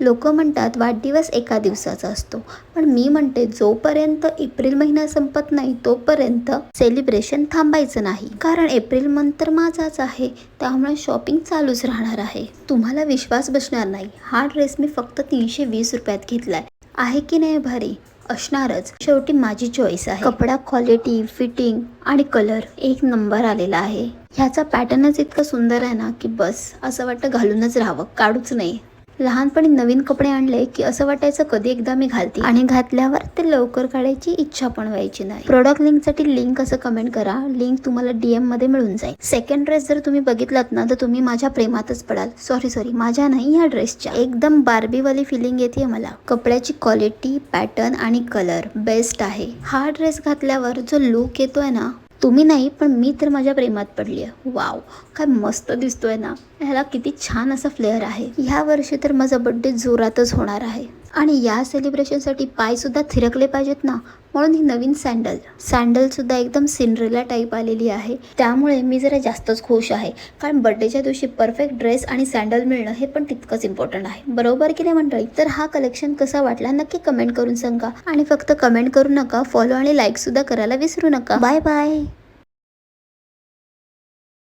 लोक म्हणतात वाढदिवस एका दिवसाचा असतो, पण मी म्हणते जोपर्यंत एप्रिल महिना संपत नाही तोपर्यंत सेलिब्रेशन थांबायचं नाही. कारण एप्रिल मंथ तर माझाच आहे, त्यामुळे शॉपिंग चालूच राहणार आहे. तुम्हाला विश्वास बसणार नाही, हा ड्रेस मी फक्त 320 रुपयात घेतलाय. आहे की नाही भारी? असणारच, शेवटी माझी चॉईस आहे. कपडा क्वालिटी, फिटिंग आणि कलर एक नंबर आलेला आहे. ह्याचा पॅटर्नच इतका सुंदर आहे ना की बस असं वाटतं घालूनच राहावं, काढूच नाही. लहानपणी नवीन कपडे आणले की असं वाटायचं कधी एकदा मी घालते, आणि घातल्यावर ते लवकर काढायची इच्छा पण व्हायची नाही. प्रोडक्ट लिंकसाठी लिंक असं कमेंट करा, लिंक तुम्हाला DM मध्ये मिळून जाईल. सेकंड ड्रेस जर तुम्ही बघितलात ना तर तुम्ही माझ्या प्रेमातच पडाल. सॉरी माझ्या नाही, या ड्रेसच्या. एकदम बार्बीवाली फिलिंग येते मला. कपड्याची क्वालिटी, पॅटर्न आणि कलर बेस्ट आहे. हा ड्रेस घातल्यावर जो लुक येतोय ना, तुम्ही नाही पण मी तर माझ्या प्रेमात पडली आहे. वाव, काय मस्त दिसतोय ना. ह्याला किती छान असा फ्लेअर आहे. ह्या वर्षी तर माझा बर्थडे जोरातच होणार आहे, आणि या सेलिब्रेशनसाठी पाय सुद्धा थिरकले पाहिजेत ना, म्हणून ही नवीन सँडल सुद्धा एकदम सिंड्रेला टाईप आलेली आहे. त्यामुळे मी जरा जास्तच खुश आहे, कारण बर्थडेच्या दिवशी परफेक्ट ड्रेस आणि सँडल मिळणं हे पण तितकंच इम्पॉर्टंट आहे. बरोबर की नाही मंडळी? तर हा कलेक्शन कसा वाटला नक्की कमेंट करून सांगा, आणि फक्त कमेंट करू नका, फॉलो आणि लाईक सुद्धा करायला विसरू नका. Bye bye.